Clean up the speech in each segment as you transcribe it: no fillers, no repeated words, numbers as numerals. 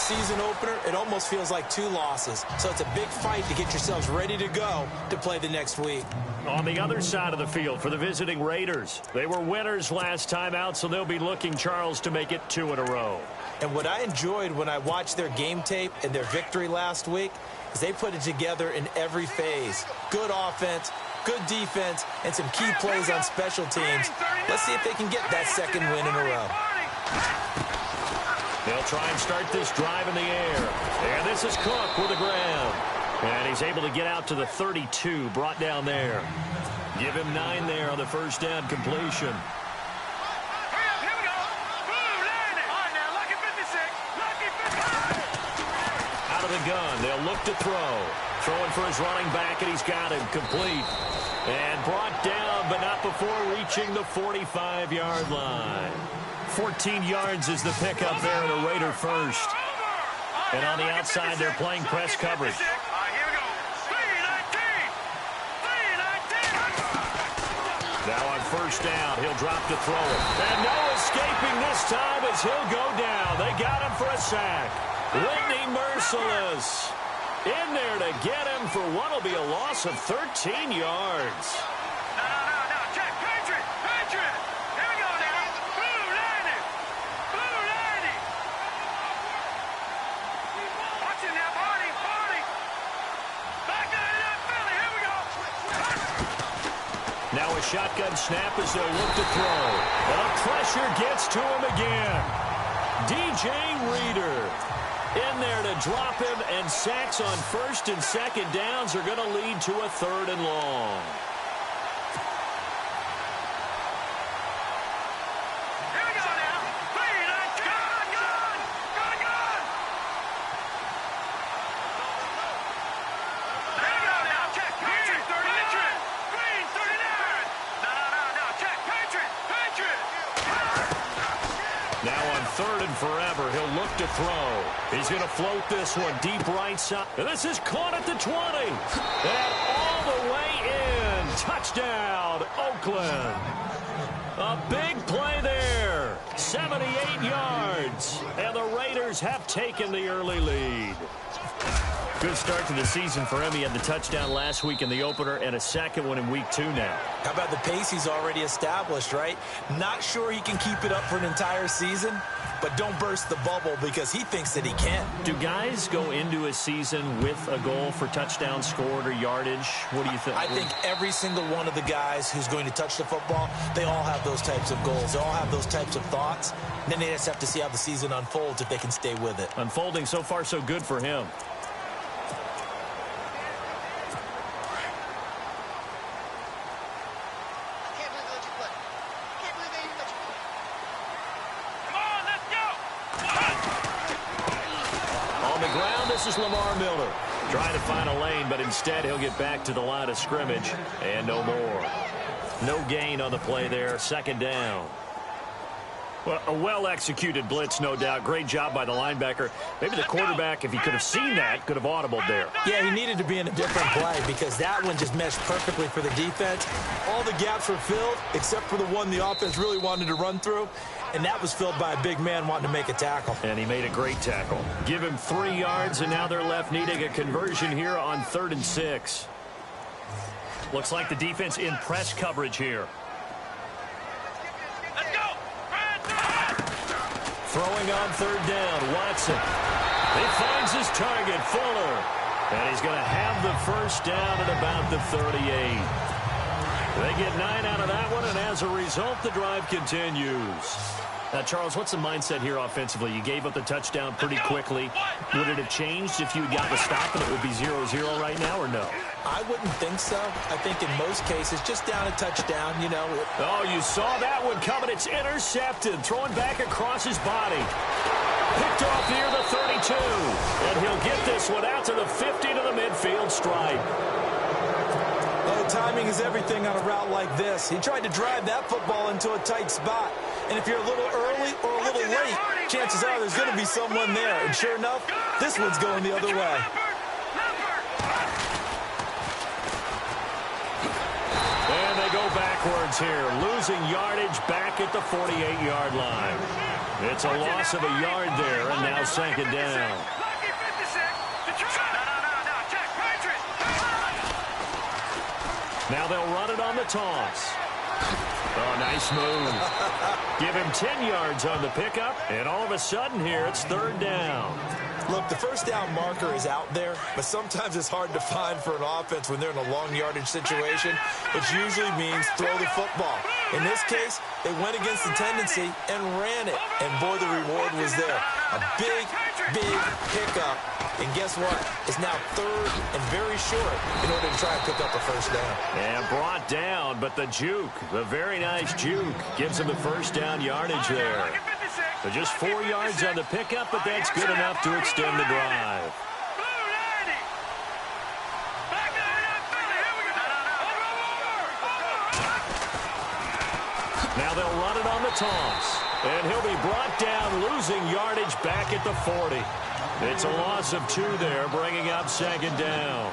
season opener, it almost feels like 2 losses. So it's a big fight to get yourselves ready to go to play the next week. On the other side of the field for the visiting Raiders, they were winners last time out, so they'll be looking, Charles, to make it 2 in a row. And what I enjoyed when I watched their game tape and their victory last week is they put it together in every phase. Good offense, good defense, and some key plays on special teams. Let's see if they can get that second win in a row. They'll try and start this drive in the air. And this is Cook with a grab. And he's able to get out to the 32, brought down there. Give him 9 there on the first down completion. Out of the gun, they'll look to throw. Throwing for his running back, and he's got him complete. And brought down, but not before reaching the 45-yard line. 14 yards is the pickup there in a Raider first. And on the outside, they're playing press coverage. Now on first down, he'll drop to throw it. And no escaping this time as he'll go down. They got him for a sack. Whitney Merciless in there to get him for what will be a loss of 13 yards. No, check, Patriot. Here we go now. Blue 90. Watch it now, Barney. Back up, Philly, here we go. Now a shotgun snap as they'll look to throw. And a pressure gets to him again. DJ Reader in there to drop him, and sacks on first and second downs are going to lead to a 3rd and long. Here we go now. Gun. There we go now. Check, Patriot. Green, 39. No, check, Patriot. Now on 3rd and forever, he'll look to throw. He's going to float this one deep right side. And this is caught at the 20. And all the way in. Touchdown, Oakland. A big play there. 78 yards. And the Raiders have taken the early lead. Good start to the season for him. He had the touchdown last week in the opener and a second one in week 2 now. How about the pace he's already established, right? Not sure he can keep it up for an entire season, but don't burst the bubble because he thinks that he can. Do guys go into a season with a goal for touchdown scored or yardage? What do you think? I think every single one of the guys who's going to touch the football, they all have those types of goals. They all have those types of thoughts. And then they just have to see how the season unfolds if they can stay with it. Unfolding so far so good for him. This is Lamar Miller trying to find a lane, but instead he'll get back to the line of scrimmage and no more. No gain on the play there. 2nd down. Well, a well-executed blitz, no doubt. Great job by the linebacker. Maybe the quarterback, if he could have seen that, could have audibled there. Yeah, he needed to be in a different play because that one just meshed perfectly for the defense. All the gaps were filled except for the one the offense really wanted to run through, and that was filled by a big man wanting to make a tackle. And he made a great tackle. Give him 3 yards, and now they're left needing a conversion here on 3rd and 6. Looks like the defense in press coverage here. Throwing on 3rd down, Watson. He finds his target, Fuller. And he's going to have the first down at about the 38. They get 9 out of that one, and as a result, the drive continues. Now, Charles, what's the mindset here offensively? You gave up the touchdown pretty quickly. Would it have changed if you had gotten a stop and it would be 0-0 right now, or no? I wouldn't think so. I think in most cases, just down a touchdown, you know. Oh, you saw that one coming. It's intercepted. Throwing back across his body. Picked off near the 32. And he'll get this one out to the 50 to the midfield stripe. Well, timing is everything on a route like this. He tried to drive that football into a tight spot. And if you're a little early or a little late, chances are there's going to be someone there. And sure enough, this one's going the other way. And they go backwards here, losing yardage back at the 48-yard line. It's a loss of a yard there, and now second down. Now they'll run it on the toss. Oh, nice move. Give him 10 yards on the pickup, and all of a sudden here, it's third down. Look, the first down marker is out there, but sometimes it's hard to find for an offense when they're in a long yardage situation, which usually means throw the football. In this case, they went against the tendency and ran it, and boy, the reward was there. A big, big pickup, and guess what? It's now third and very short in order to try and pick up a first down. And brought down, but the juke, the very nice juke, gives him the first down yardage there. So just 4 yards on the pickup, but that's good enough to extend the drive. Now they'll run it on the toss. And he'll be brought down, losing yardage back at the 40. It's a loss of 2 there, bringing up second down.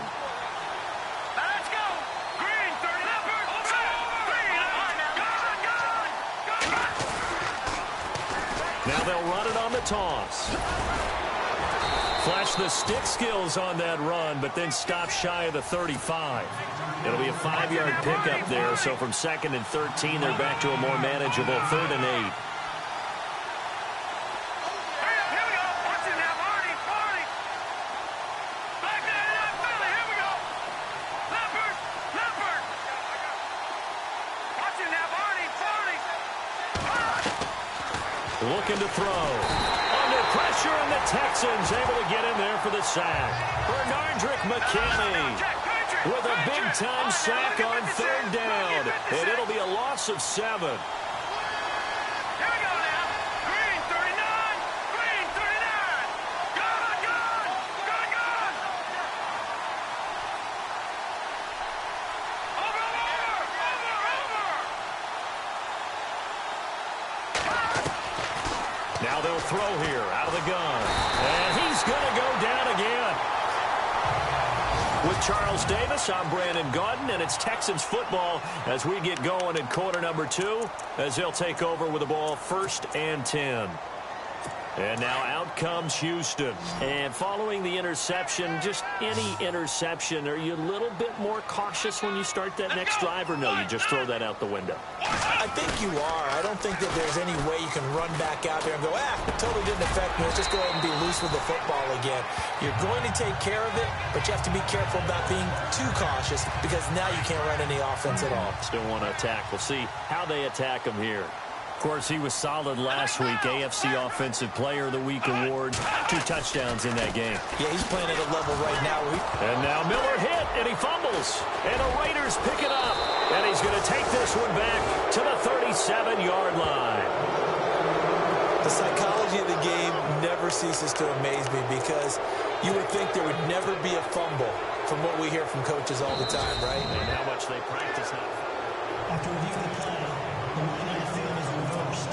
Let's go. Green, 30. Now they'll run it on the toss. Flash the stick skills on that run, but then stop shy of the 35. It'll be a 5-yard pickup there, so from 2nd and 13, they're back to a more manageable 3rd and 8. Looking to throw. Under pressure, and the Texans able to get in there for the sack. Bernardrick McKinney with a big-time sack on 3rd down. And it'll be a loss of 7. Here we go now. Green, 39. Green, 39. Gone, gone. Gone, gone. Over. Now they'll throw here out of the gun. And he's going to go down again. With Charles Davis, I'm Brandon Gaudin, and it's Texans football as we get going in quarter number 2 as they'll take over with the ball 1st and 10. And now out comes Houston. And following the interception, just any interception, are you a little bit more cautious when you start that next drive, or no, you just throw that out the window? I think you are. I don't think that there's any way you can run back out there and go, it totally didn't affect me. Let's just go ahead and be loose with the football again. You're going to take care of it, but you have to be careful about being too cautious because now you can't run any offense at all. Still want to attack. We'll see how they attack him here. Of course, he was solid last week. AFC Offensive Player of the Week award. 2 touchdowns in that game. Yeah, he's playing at a level right now. And now Miller hit, and he fumbles. And the Raiders pick it up. And he's going to take this one back to the 37-yard line. The psychology of the game never ceases to amaze me because you would think there would never be a fumble from what we hear from coaches all the time, right? And how much they practice now. After reviewing the play, the line on the field is reversed.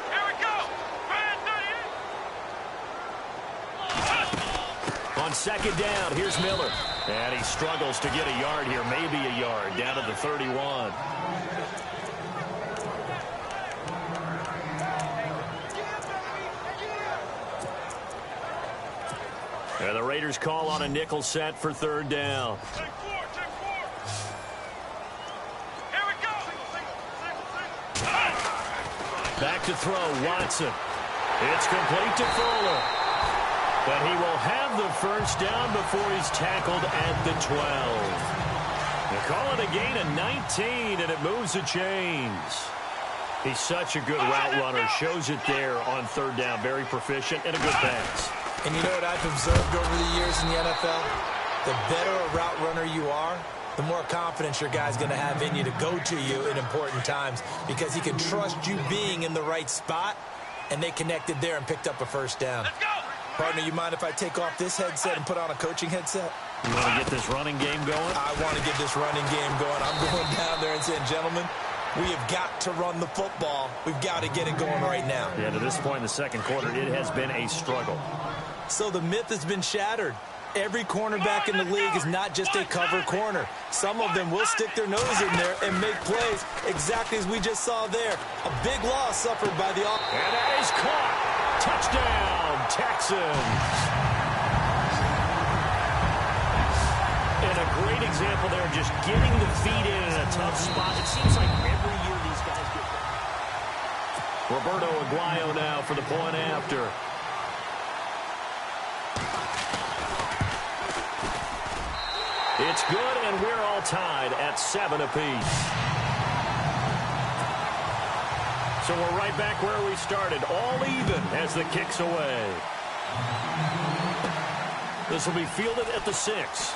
Here we go. Brand 38. On second down, here's Miller. And he struggles to get a yard here, maybe a yard, down to the 31. And the Raiders call on a nickel set for 3rd down. Check 4. Here we go. Back to throw, Watson. It's complete to Fuller. But he will have the first down before he's tackled at the 12. They call it a gain of 19, and it moves the chains. He's such a good route runner. Shows it there on 3rd down. Very proficient and a good pass. And you know what I've observed over the years in the NFL? The better a route runner you are, the more confidence your guy's going to have in you to go to you in important times because he can trust you being in the right spot, and they connected there and picked up a first down. Let's go. Partner, you mind if I take off this headset and put on a coaching headset? You want to get this running game going? I want to get this running game going. I'm going down there and saying, gentlemen, we have got to run the football. We've got to get it going right now. Yeah, to this point in the second quarter, it has been a struggle. So the myth has been shattered. Every cornerback in the league is not just a cover corner. Some of them will stick their nose in there and make plays exactly as we just saw there. A big loss suffered by the offense. And that is caught. Touchdown, Texans. And a great example there, just getting the feet in a tough spot. It seems like every year these guys get that. Roberto Aguayo now for the point after. It's good, and we're all tied at 7 apiece. So we're right back where we started, all even as the kick's away. This will be fielded at the 6.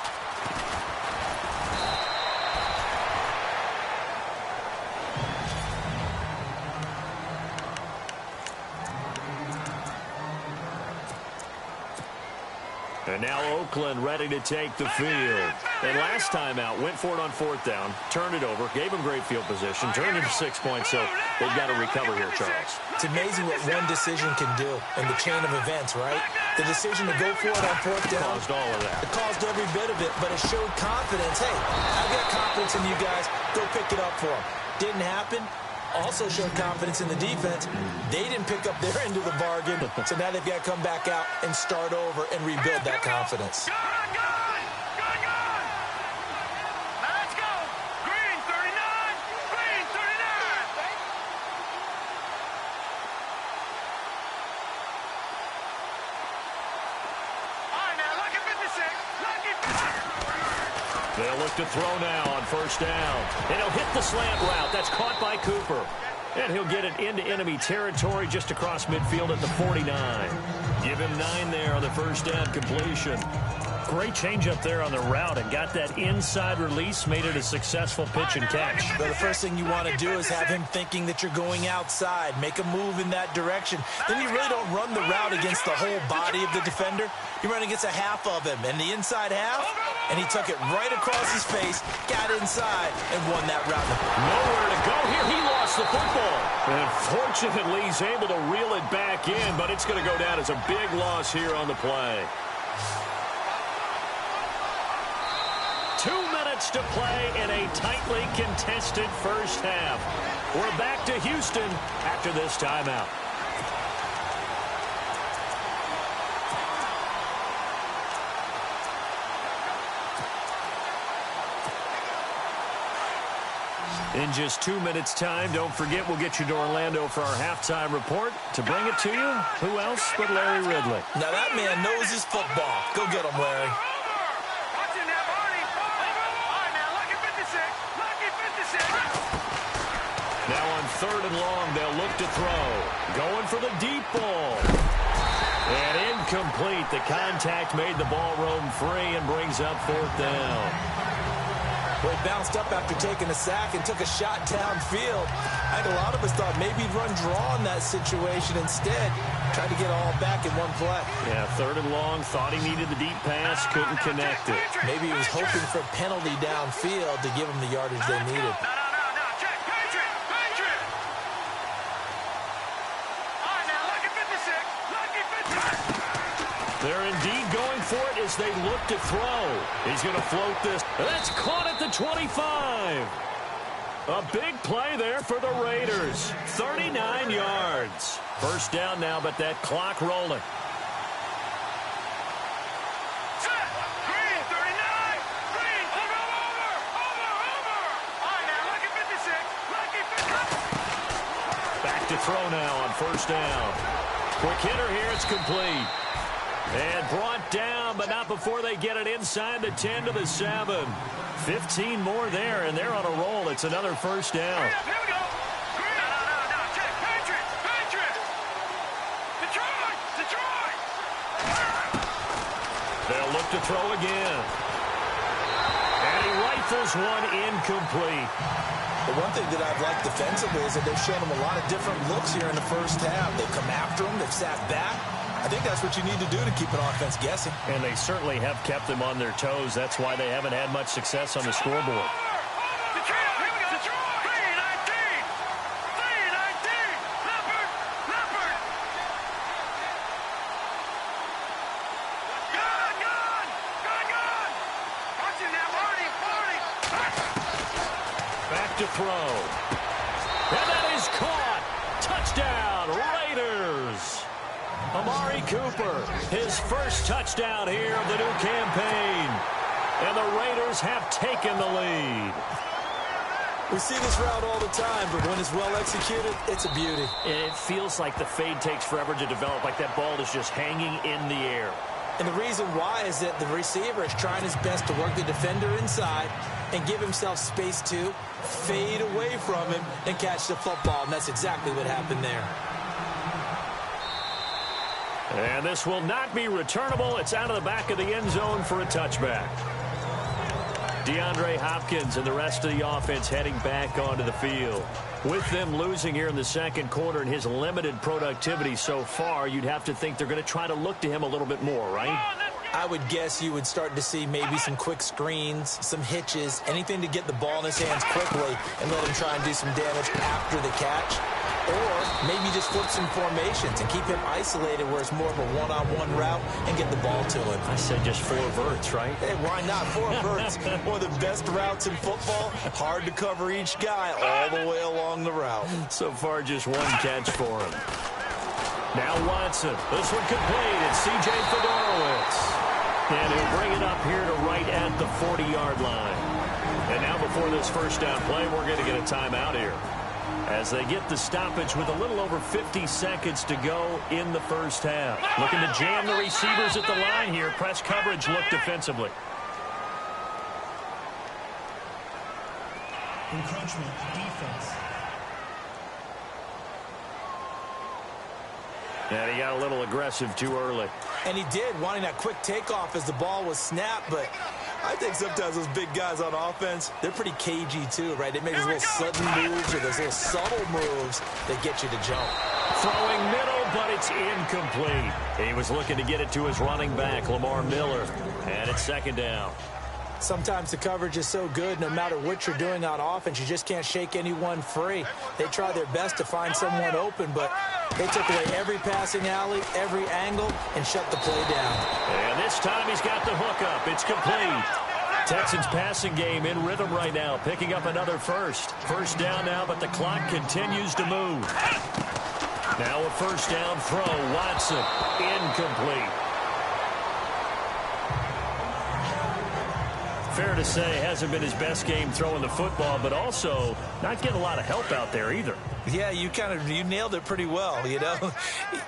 And now Oakland ready to take the field. And last time out, went for it on 4th down, turned it over, gave them great field position, turned into 6 points, so they've got to recover here, Charles. It's amazing what one decision can do in the chain of events, right? The decision to go for it on 4th down. Caused all of that. It caused every bit of it, but it showed confidence. Hey, I've got confidence in you guys. Go pick it up for them. Didn't happen. Also showed confidence in the defense. They didn't pick up their end of the bargain, so now they've got to come back out and start over and rebuild that confidence. Good. Let's go. Green 39. Green 39. All right, now, lucky 56. Lucky 56. They'll look to throw now on 1st down. And he'll hit the slant route. That's caught by Cooper. And he'll get it into enemy territory just across midfield at the 49. Give him 9 there on the 1st down completion. Great change up there on the route and got that inside release, made it a successful pitch and catch. But the first thing you want to do is have him thinking that you're going outside, make a move in that direction. Then you really don't run the route against the whole body of the defender. You run against a half of him, and the inside half, and he took it right across his face, got inside, and won that route. Nowhere to go here. He lost the football. And fortunately, he's able to reel it back in, but it's going to go down as a big loss here on the play. 2 minutes to play in a tightly contested first half. We're back to Houston after this timeout. In just 2 minutes' time, don't forget we'll get you to Orlando for our halftime report. To bring it to you, who else but Larry Ridley? Now that man knows his football. Go get him, Larry. Now on 3rd and long, they'll look to throw. Going for the deep ball. And incomplete. The contact made the ball roam free and brings up 4th down. Well, he bounced up after taking a sack and took a shot downfield. I think a lot of us thought maybe he'd run draw in that situation instead. Tried to get all back in one play. Yeah, 3rd and long. Thought he needed the deep pass. Couldn't connect it. Maybe he was hoping for a penalty downfield to give him the yardage they needed. They're indeed going for it as they look to throw. He's going to float this. That's caught at the 25. A big play there for the Raiders. 39 yards. 1st down now, but that clock rolling. Green 39. Green, over. All right, now, lucky 56. Lucky 56. Back to throw now on 1st down. Quick hitter here. It's complete. And brought down, but not before they get it inside the 10 to the 7. 15 more there, and they're on a roll. It's another 1st down. Here we go. No. Check. Patriots. Detroit. They'll look to throw again. And he rifles one incomplete. The one thing that I've liked defensively is that they've shown him a lot of different looks here in the first half. They've come after him. They've sat back. I think that's what you need to do to keep an offense guessing. And they certainly have kept them on their toes. That's why they haven't had much success on the scoreboard. Detroit. Here we go. Detroit. 319. Leopard. Good. to throw. And that is caught. Touchdown, Raiders. Amari Cooper, his first touchdown here of the new campaign. And the Raiders have taken the lead. We see this route all the time, but when it's well executed, it's a beauty. It feels like the fade takes forever to develop, like that ball is just hanging in the air. And the reason why is that the receiver is trying his best to work the defender inside and give himself space to fade away from him and catch the football, and that's exactly what happened there. And this will not be returnable. It's out of the back of the end zone for a touchback. DeAndre Hopkins and the rest of the offense heading back onto the field. With them losing here in the second quarter and his limited productivity so far, you'd have to think they're going to try to look to him a little bit more, right? I would guess you would start to see maybe some quick screens, some hitches, anything to get the ball in his hands quickly and let him try and do some damage after the catch. Or maybe just flip some formations and keep him isolated where it's more of a one-on-one route and get the ball to him. I said just 4 verts, right? Hey, why not? 4 verts. One of the best routes in football. Hard to cover each guy all the way along the route. So far, just 1 catch for him. Now Watson. This one complete. It's C.J. Fedorowicz. And he'll bring it up here to right at the 40-yard line. And now before this first down play, we're going to get a timeout here, as they get the stoppage with a little over 50 seconds to go in the first half. Looking to jam the receivers at the line here. Press coverage look defensively. Encroachment defense. And he got a little aggressive too early. And he did, wanting that quick takeoff as the ball was snapped, but I think sometimes those big guys on offense, they're pretty cagey too, right? They make those little sudden moves or those little subtle moves that get you to jump. Throwing middle, but it's incomplete. He was looking to get it to his running back, Lamar Miller. And it's second down. Sometimes the coverage is so good, no matter what you're doing on offense, you just can't shake anyone free. They try their best to find someone open, but they took away every passing alley, every angle, and shut the play down. And this time he's got the hook up. It's complete. Texans passing game in rhythm right now, picking up another first. First down now, but the clock continues to move. Now a first down throw. Watson, incomplete. Fair to say, hasn't been his best game throwing the football, but also not getting a lot of help out there either. Yeah, you nailed it pretty well, you know.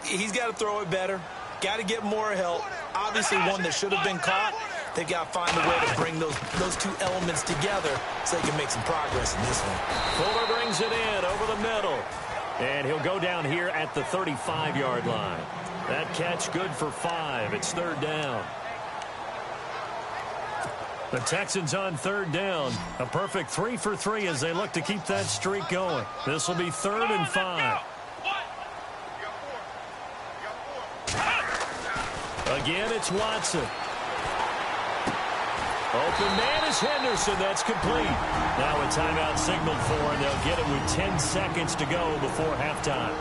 He's got to throw it better. Got to get more help. Obviously one that should have been caught. They've got to find a way to bring those 2 elements together so they can make some progress in this one. Fuller brings it in over the middle. And he'll go down here at the 35-yard line. That catch good for 5. It's third down. The Texans on third down. A perfect 3 for 3 as they look to keep that streak going. This will be 3rd and 5. Again, it's Watson. Open man is Henderson. That's complete. Now a timeout signaled for, and they'll get it with 10 seconds to go before halftime.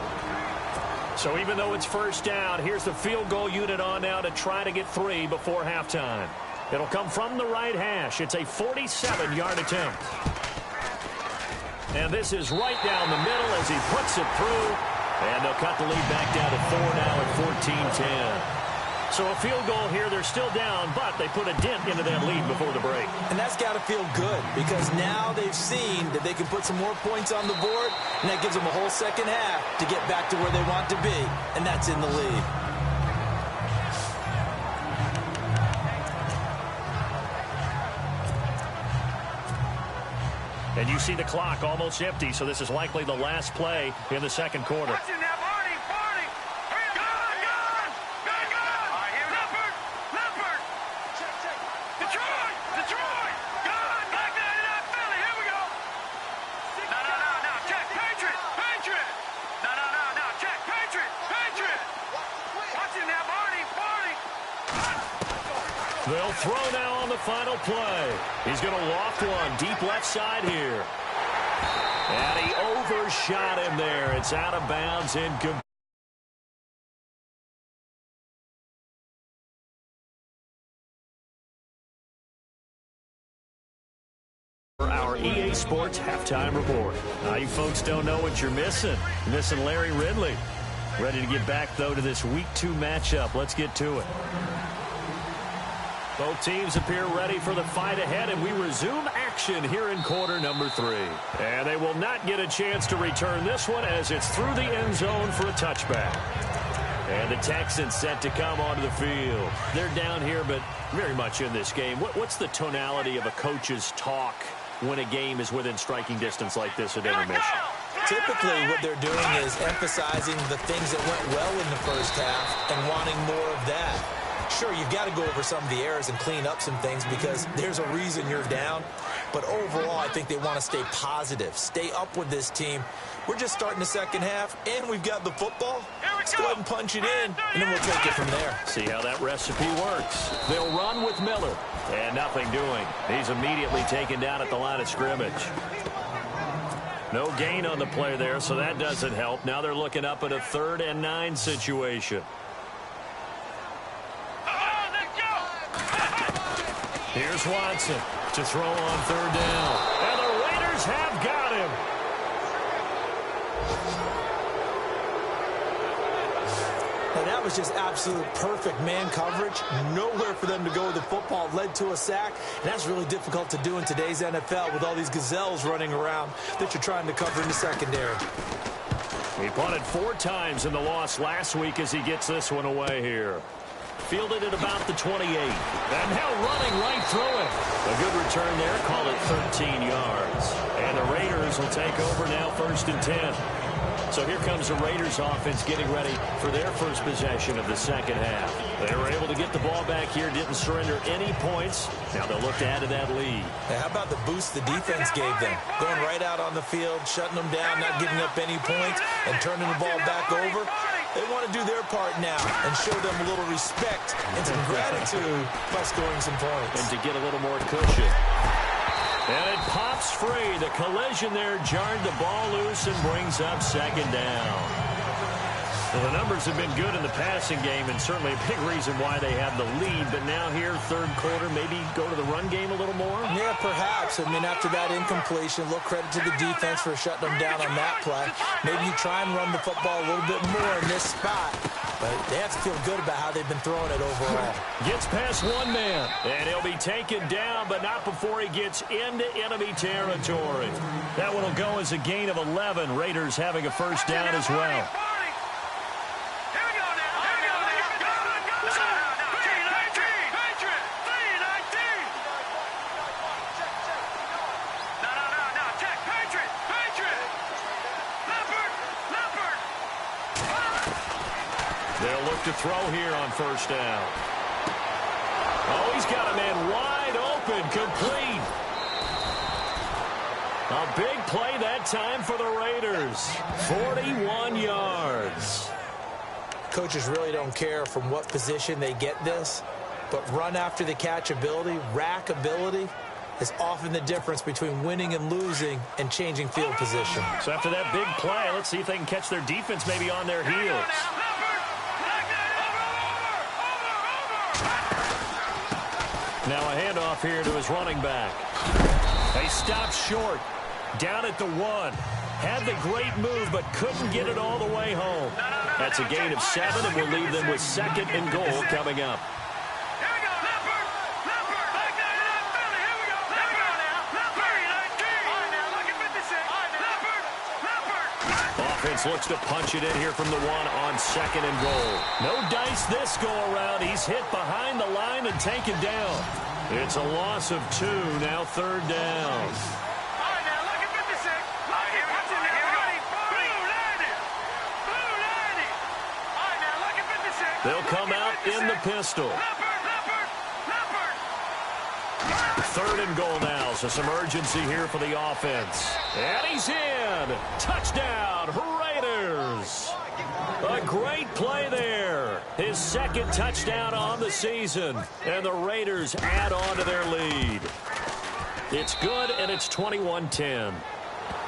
So even though it's first down, here's the field goal unit on now to try to get 3 before halftime. It'll come from the right hash. It's a 47-yard attempt. And this is right down the middle as he puts it through. And they'll cut the lead back down to 4 now at 14-10. So a field goal here. They're still down, but they put a dent into that lead before the break. And that's got to feel good because now they've seen that they can put some more points on the board, and that gives them a whole second half to get back to where they want to be, and that's in the lead. And you see the clock almost empty, so this is likely the last play in the second quarter. Watch it now, Barney, Barney. Gone. All right, here we go. Leopard. Detroit. Gone. Back there in Philly. Here we go. No. Check. Patriot. No. Check. Patriot. Watch it now, Barney. They'll throw now on the final play. He's going to loft one deep left side here. And he overshot him there. It's out of bounds, incomplete. Our EA Sports halftime report. Now, you folks don't know what you're missing. You're missing Larry Ridley. Ready to get back, though, to this Week 2 matchup. Let's get to it. Both teams appear ready for the fight ahead, and we resume action here in quarter number 3. And they will not get a chance to return this one as it's through the end zone for a touchback. And the Texans set to come onto the field. They're down here, but very much in this game. What's the tonality of a coach's talk when a game is within striking distance like this at intermission? Typically, what they're doing is emphasizing the things that went well in the first half and wanting more of that. Sure, you've got to go over some of the errors and clean up some things because there's a reason you're down. But overall, I think they want to stay positive, stay up with this team. We're just starting the second half, and we've got the football. Let's go ahead and punch it in, and then we'll take it from there. See how that recipe works. They'll run with Miller, and nothing doing. He's immediately taken down at the line of scrimmage. No gain on the play there, so that doesn't help. Now they're looking up at a 3rd and 9 situation. Here's Watson to throw on 3rd down. And the Raiders have got him. And that was just absolute perfect man coverage. Nowhere for them to go with the football. Led to a sack. And that's really difficult to do in today's NFL with all these gazelles running around that you're trying to cover in the secondary. He punted 4 times in the loss last week as he gets this one away here. Fielded at about the 28. And now running right through it. A good return there. Call it 13 yards. And the Raiders will take over now 1st and 10. So here comes the Raiders offense getting ready for their first possession of the second half. They were able to get the ball back here, didn't surrender any points. Now they'll look to add to that lead. Now, how about the boost the defense gave them? Going right out on the field, shutting them down, not giving up any points, and turning the ball back over. They want to do their part now and show them a little respect and some gratitude by scoring some points. And to get a little more cushion. And it pops free. The collision there jarred the ball loose and brings up 2nd down. Well, the numbers have been good in the passing game and certainly a big reason why they have the lead. But now here, 3rd quarter, maybe go to the run game a little more? Yeah, perhaps. I mean, after that incompletion, a little credit to the defense for shutting them down on that play. Maybe you try and run the football a little bit more in this spot. But they have to feel good about how they've been throwing it overall. Gets past 1 man. And he'll be taken down, but not before he gets into enemy territory. That one will go as a gain of 11. Raiders having a 1st down as well. They'll look to throw here on 1st down. Oh, he's got a man wide open, complete. A big play that time for the Raiders. 41 yards. Coaches really don't care from what position they get this, but run after the catch ability, rack ability, is often the difference between winning and losing and changing field position. So after that big play, let's see if they can catch their defense maybe on their heels. Now a handoff here to his running back. They stopped short. Down at the 1. Had the great move, but couldn't get it all the way home. That's a gain of 7, and we'll leave them with 2nd and goal coming up. Offense looks to punch it in here from the 1 on 2nd and goal. No dice this go around. He's hit behind the line and taken down. It's a loss of 2, now 3rd down. They'll come out in the pistol. 3rd and goal now, so some urgency here for the offense. And he's in. Touchdown, Raiders. A great play there. His 2nd touchdown on the season. And the Raiders add on to their lead. It's good, and it's 21-10.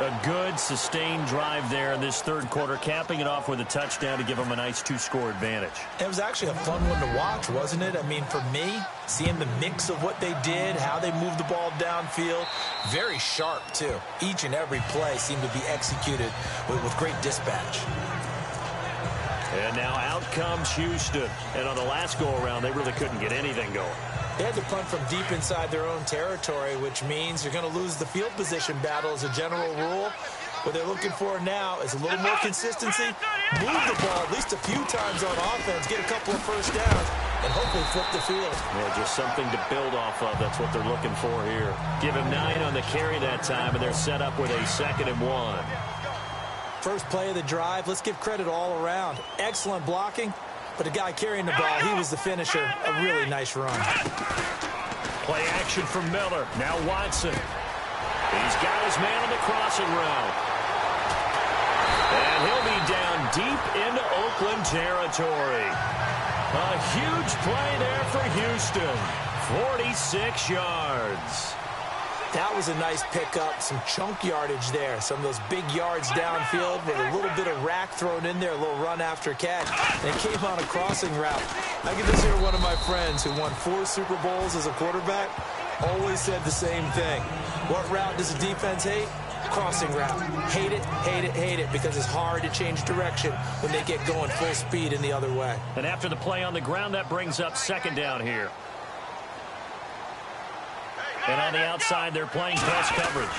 A good, sustained drive there in this third quarter, capping it off with a touchdown to give them a nice 2-score advantage. It was actually a fun one to watch, wasn't it? I mean, for me, seeing the mix of what they did, how they moved the ball downfield, very sharp, too. Each and every play seemed to be executed with great dispatch. And now out comes Houston. And on the last go-around, they really couldn't get anything going. They had to punt from deep inside their own territory, which means you're going to lose the field position battle as a general rule. What they're looking for now is a little more consistency, move the ball at least a few times on offense, get a couple of first downs, and hopefully flip the field. Yeah, just something to build off of. That's what they're looking for here. Give him 9 on the carry that time, and they're set up with a 2nd and 1. First play of the drive, let's give credit all around. Excellent blocking. But the guy carrying the ball, he was the finisher. A really nice run. Play action from Miller. Now Watson. He's got his man on the crossing route. And he'll be down deep into Oakland territory. A huge play there for Houston. 46 yards. That was a nice pickup, some chunk yardage there. Some of those big yards downfield with a little bit of rack thrown in there, a little run after catch. And it came on a crossing route. I can just hear one of my friends who won 4 Super Bowls as a quarterback always said the same thing. What route does the defense hate? Crossing route. Hate it, hate it, hate it, because it's hard to change direction when they get going full speed in the other way. And after the play on the ground, that brings up 2nd down here. And on the outside, they're playing press coverage.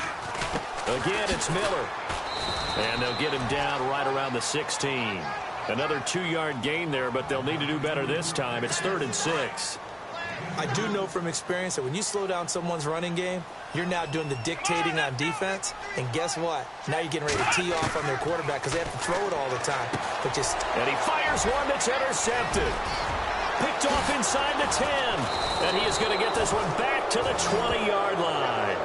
Again, it's Miller. And they'll get him down right around the 16. Another 2-yard gain there, but they'll need to do better this time. It's 3rd and 6. I do know from experience that when you slow down someone's running game, you're now doing the dictating on defense. And guess what? Now you're getting ready to tee off on their quarterback because they have to throw it all the time. But just... And he fires one that's intercepted. Picked off inside the 10. And he is going to get this one back to the 20-yard line.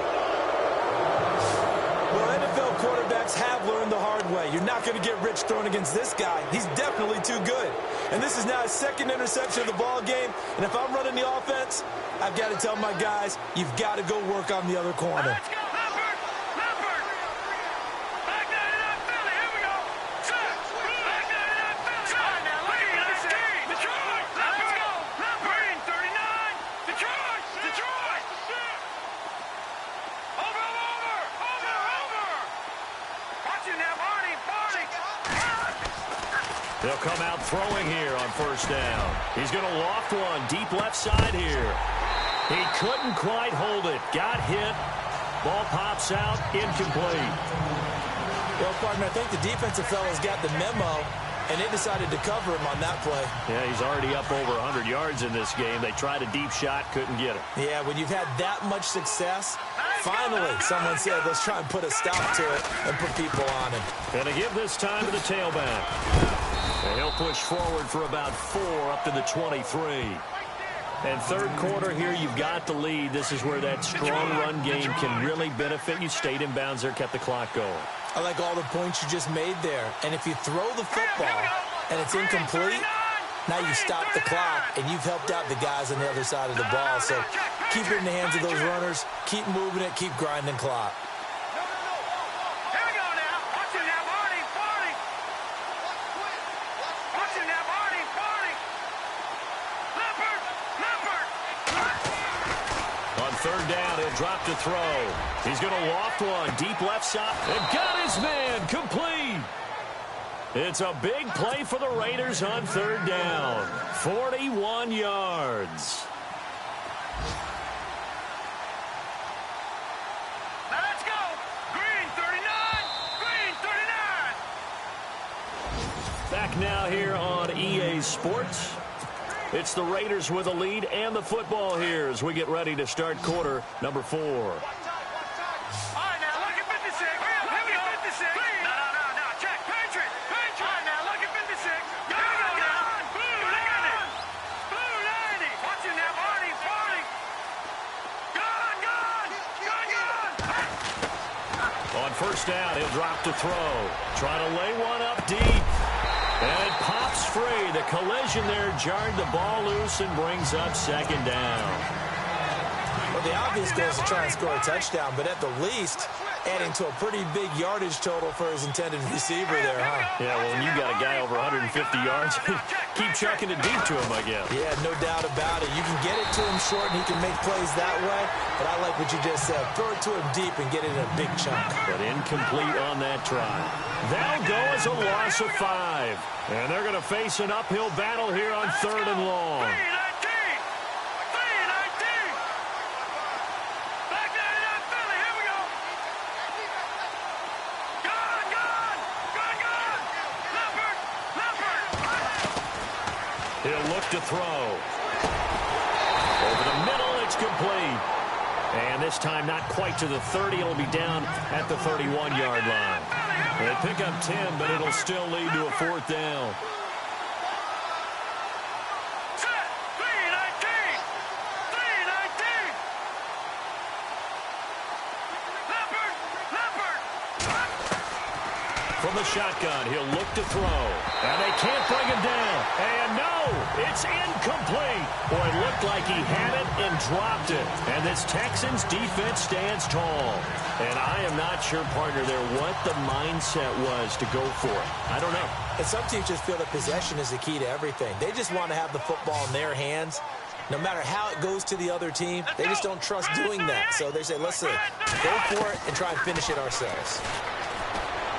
Well, NFL quarterbacks have learned the hard way. You're not going to get rich throwing against this guy. He's definitely too good. And this is now his 2nd interception of the ball game. And if I'm running the offense, I've got to tell my guys, you've got to go work on the other corner. Let's go, Leopard! Leopard! Back down to that Philly. Here we go. Set. Back down to that Philly. Set. Now, look at this team. Detroit. Let's go. Leopard. 39. Detroit. Detroit. Over. Watch you now, Barney. They'll come out throwing here on 1st down. He's going to loft one deep left side here. He couldn't quite hold it. Got hit. Ball pops out. Incomplete. Well, partner, I think the defensive fellas got the memo, and they decided to cover him on that play. Yeah, he's already up over 100 yards in this game. They tried a deep shot, couldn't get it. Yeah, when you've had that much success, finally someone said, let's try and put a stop to it and put people on him. And to give this time to the tailback. And he'll push forward for about 4 up to the 23. And third quarter here, you've got the lead. This is where that strong run game can really benefit you. Stayed in bounds there, kept the clock going. I like all the points you just made there. And if you throw the football and it's incomplete, now you stop the clock and you've helped out the guys on the other side of the ball. So keep it in the hands of those runners. Keep moving it. Keep grinding clock. Here we go now. Watch it now, Barney. Watch it now, Barney. Leopard. On 3rd down, he'll drop to throw. He's going to loft one deep left side. And got his man complete. It's a big play for the Raiders on 3rd down. 41 yards. Now let's go. Green 39. Back now here on EA Sports. It's the Raiders with a lead and the football here as we get ready to start quarter number 4. All right, now look at 56. Here we go. 56. No. Check. Patriot. All right, now look at 56. Here we go now. Blue 90. Watch it now, Barney. Gone. On 1st down, he'll drop to throw. Trying to lay one up deep. And it pops free. The collision there jarred the ball loose and brings up 2nd down. Well, the obvious goal is to try and score a touchdown, but at the least, adding to a pretty big yardage total for his intended receiver there, huh? Yeah, well, when you got a guy over 150 yards, keep chucking it deep to him, I guess. Yeah, no doubt about it. You can get it to him short, and he can make plays that way. But I like what you just said. Throw it to him deep and get it in a big chunk. But incomplete on that try. That'll go as a loss of 5. And they're going to face an uphill battle here on 3rd and long. He'll look to throw. Over the middle, it's complete. And this time not quite to the 30. It'll be down at the 31-yard line. They pick up 10, but it'll still lead to a 4th down. From the shotgun, he'll look to throw. And they can't bring him down. And no, it's incomplete. Boy, it looked like he had it and dropped it. And this Texans defense stands tall. And I am not sure, partner, there what the mindset was to go for it. I don't know. And some teams just feel that possession is the key to everything. They just want to have the football in their hands. No matter how it goes to the other team, they just don't trust doing that. So they say, listen, go for it and try and finish it ourselves.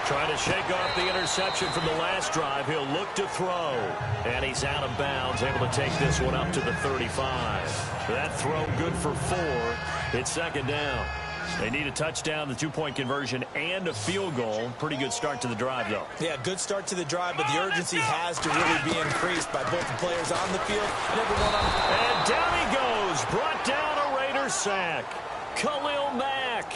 Trying to shake off the interception from the last drive. He'll look to throw. And he's out of bounds, able to take this one up to the 35. That throw good for 4. It's 2nd down. They need a touchdown, the 2-point conversion, and a field goal. Pretty good start to the drive, though. Yeah, good start to the drive, but the urgency has to really be increased by both the players on the field and everyone on the field. And down he goes. Brought down a Raider sack. Khalil Mack.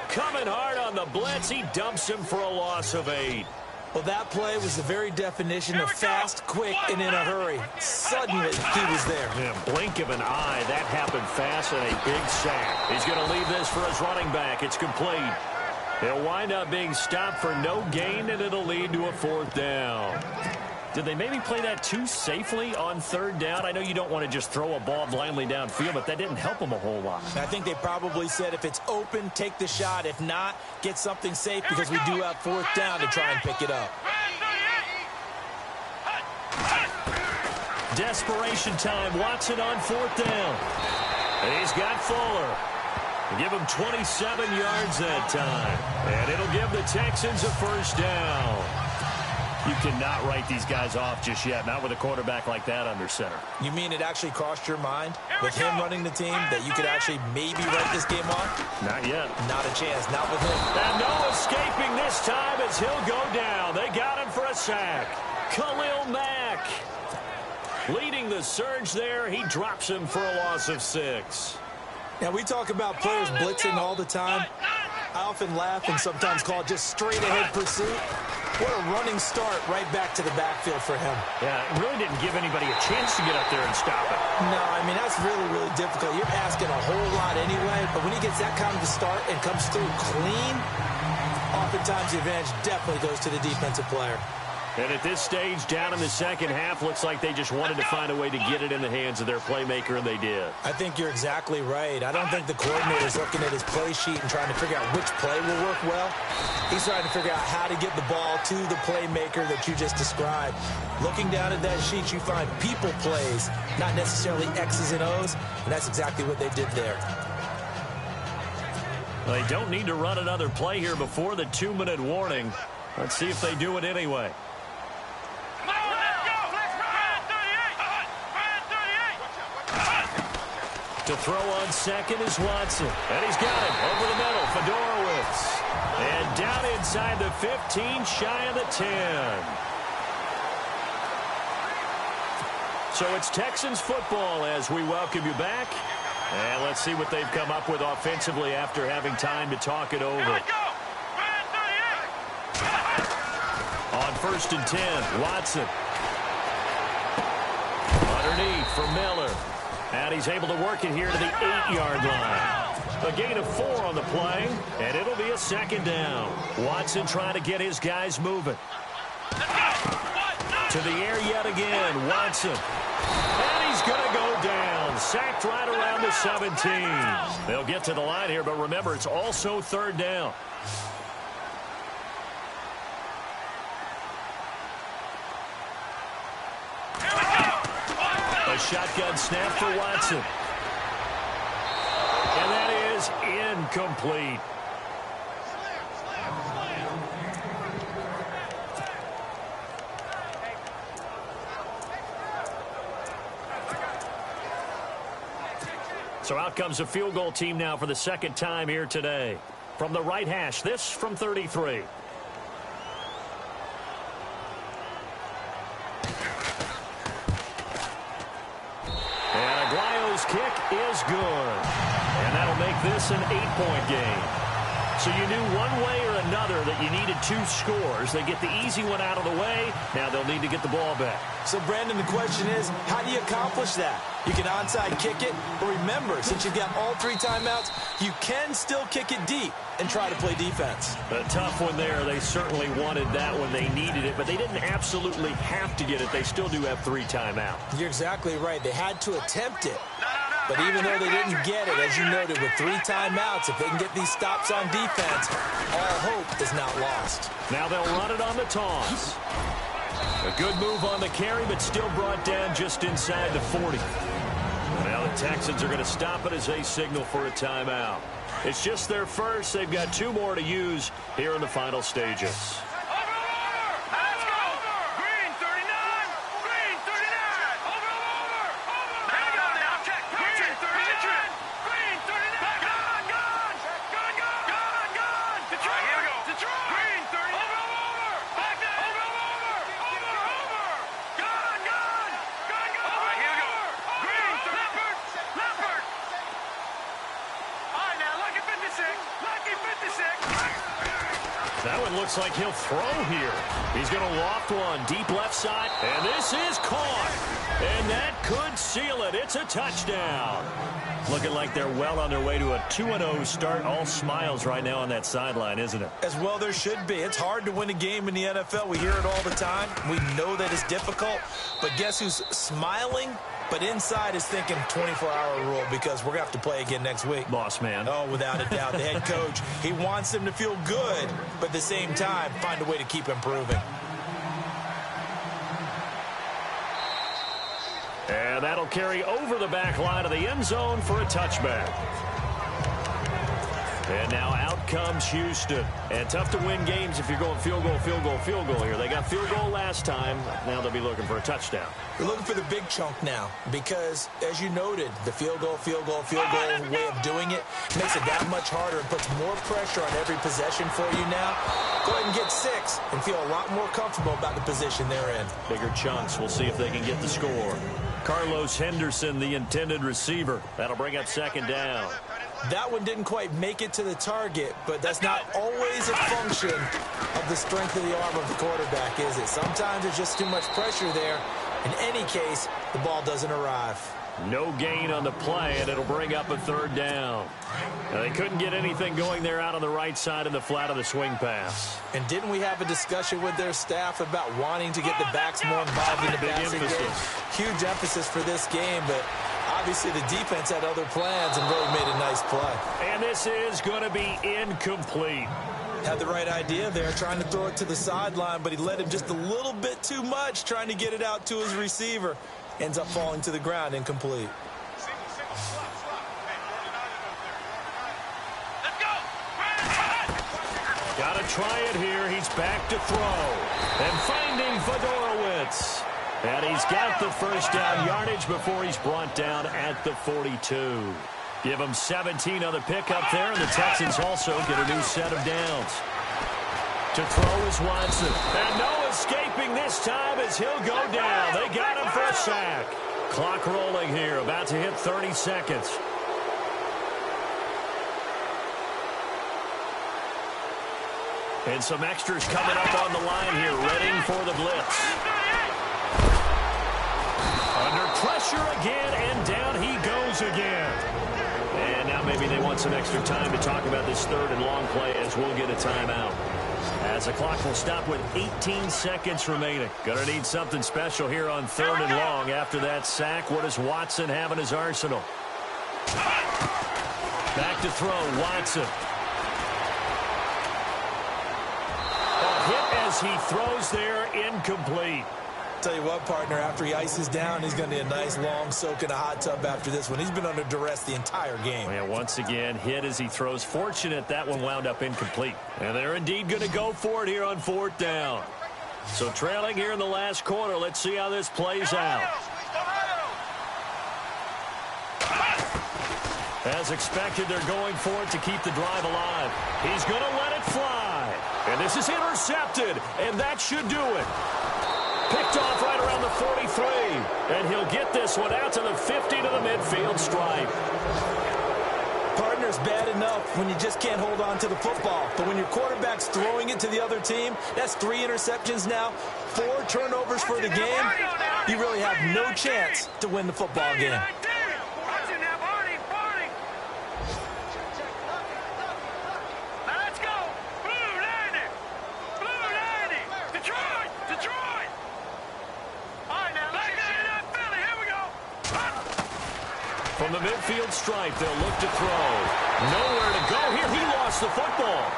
Coming hard on the blitz. He dumps him for a loss of 8. Well, that play was the very definition of fast, quick, and in a hurry. Suddenly, he was there. Yeah, blink of an eye. That happened fast and a big sack. He's going to leave this for his running back. It's complete. He'll wind up being stopped for no gain, and it'll lead to a 4th down. Did they maybe play that too safely on 3rd down? I know you don't want to just throw a ball blindly downfield, but that didn't help them a whole lot. I think they probably said if it's open, take the shot. If not, get something safe because we do have 4th down to try and pick it up. Desperation time. Watson on 4th down. And he's got Fuller. Give him 27 yards that time. And it'll give the Texans a 1st down. You cannot write these guys off just yet, not with a quarterback like that under center. You mean it actually crossed your mind with him running the team that you could actually maybe write this game off? Not yet. Not a chance, not with him. And no escaping this time as he'll go down. They got him for a sack. Khalil Mack leading the surge there. He drops him for a loss of 6. Now, we talk about players blitzing all the time. I often laugh and sometimes call it just straight-ahead pursuit. What a running start right back to the backfield for him. Yeah, it really didn't give anybody a chance to get up there and stop it. No, I mean, that's really, really difficult. You're asking a whole lot anyway, but when he gets that kind of a start and comes through clean, oftentimes the advantage definitely goes to the defensive player. And at this stage, down in the 2nd half, looks like they just wanted to find a way to get it in the hands of their playmaker, and they did. I think you're exactly right. I don't think the coordinator's looking at his play sheet and trying to figure out which play will work well. He's trying to figure out how to get the ball to the playmaker that you just described. Looking down at that sheet, you find people plays, not necessarily X's and O's, and that's exactly what they did there. Well, they don't need to run another play here before the 2-minute warning. Let's see if they do it anyway. To throw on 2nd is Watson. And he's got him over the middle. Fedorowicz. And down inside the 15, shy of the 10. So it's Texans football as we welcome you back. And let's see what they've come up with offensively after having time to talk it over. On 1st and 10, Watson. Underneath for Miller. And he's able to work it here to the 8-yard line. A gain of 4 on the play, and it'll be a 2nd down. Watson trying to get his guys moving. To the air yet again, Watson. And he's going to go down. sacked right around the 17. They'll get to the line here, but remember, it's also third down. A shotgun snap for Watson. And that is incomplete. So out comes a field goal team now for the second time here today. From the right hash, this from 33. And Aguayo's kick is good. And that'll make this an 8-point game. So you knew one way or another that you needed 2 scores. They get the easy one out of the way. Now they'll need to get the ball back. So, Brandon, the question is, how do you accomplish that? You can onside kick it, but remember, since you've got all 3 timeouts, you can still kick it deep and try to play defense. A tough one there. They certainly wanted that when they needed it, but they didn't absolutely have to get it. They still do have 3 timeouts. You're exactly right. They had to attempt it. But even though they didn't get it, as you noted, with 3 timeouts, if they can get these stops on defense, all hope is not lost. Now they'll run it on the toss. A good move on the carry, but still brought down just inside the 40. Now the Texans are going to stop it as they signal for a timeout. It's just their first. They've got 2 more to use here in the final stages. That one looks like he'll throw here. He's going to loft one deep left side, and this is caught. And that could seal it. It's a touchdown. Looking like they're well on their way to a 2-0 start. All smiles right now on that sideline, isn't it? As well there should be. It's hard to win a game in the NFL. We hear it all the time. We know that it's difficult. But guess who's smiling? But inside is thinking 24-hour rule because we're going to have to play again next week. Boss man. Oh, without a doubt. The head coach, he wants them to feel good, but at the same time, find a way to keep improving. And that'll carry over the back line of the end zone for a touchback. And now out comes Houston. And tough to win games if you're going field goal, field goal, field goal here. They got field goal last time. Now they'll be looking for a touchdown. They're looking for the big chunk now because, as you noted, the field goal way of doing it makes it that much harder and puts more pressure on every possession for you now. Go ahead and get 6 and feel a lot more comfortable about the position they're in. Bigger chunks. We'll see if they can get the score. Carlos Henderson, the intended receiver. That'll bring up second down. That one didn't quite make it to the target, but that's not always a function of the strength of the arm of the quarterback, is it? Sometimes there's just too much pressure there. In any case, the ball doesn't arrive. No gain on the play, and it'll bring up a third down. Now, they couldn't get anything going there out on the right side in the flat of the swing pass. And didn't we have a discussion with their staff about wanting to get the backs more involved in the passing game? Huge emphasis for this game, but obviously the defense had other plans and really made a nice play. And this is going to be incomplete. Had the right idea there, trying to throw it to the sideline, but he let him just a little bit too much, trying to get it out to his receiver. Ends up falling to the ground, incomplete. Got to try it here. He's back to throw. And finding Fedorowicz. And he's got the first down yardage before he's brought down at the 42. Give him 17 on the pickup there, and the Texans also get a new set of downs. To throw is Watson. And no escaping this time as he'll go down. They got him for a sack. Clock rolling here, about to hit 30 seconds. And some extras coming up on the line here, ready for the blitz. Under pressure again, and down he goes again. And now maybe they want some extra time to talk about this third and long play as we'll get a timeout. As the clock will stop with 18 seconds remaining. Gonna need something special here on 3rd and long after that sack. What does Watson have in his arsenal? Back to throw, Watson. A hit as he throws there, incomplete. Tell you what, partner, after he ices down, he's going to need a nice long soak in a hot tub after this one. He's been under duress the entire game. Yeah, once again, hit as he throws. Fortunate that one wound up incomplete. And they're indeed going to go for it here on 4th down. So trailing here in the last quarter. Let's see how this plays out. As expected, they're going for it to keep the drive alive. He's going to let it fly. And this is intercepted, and that should do it. Picked off right around the 43. And he'll get this one out to the 50 to the midfield stripe. Partner's bad enough when you just can't hold on to the football. But when your quarterback's throwing it to the other team, that's 3 interceptions now, 4 turnovers for the game. You really have no chance to win the football game. From the midfield stripe, they'll look to throw. Nowhere to go here. He lost the football.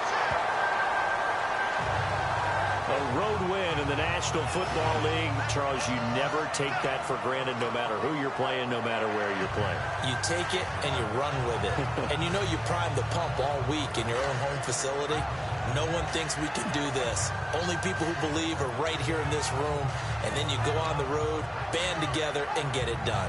A road win in the National Football League. Charles, you never take that for granted no matter who you're playing, no matter where you're playing. You take it and you run with it. And you know you prime the pump all week in your own home facility. No one thinks we can do this. Only people who believe are right here in this room. And then you go on the road, band together, and get it done.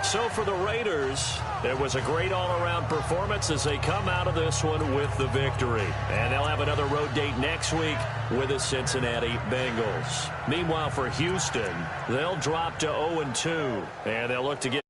So for the Raiders, it was a great all-around performance as they come out of this one with the victory. And they'll have another road date next week with the Cincinnati Bengals. Meanwhile, for Houston, they'll drop to 0-2, and they'll look to get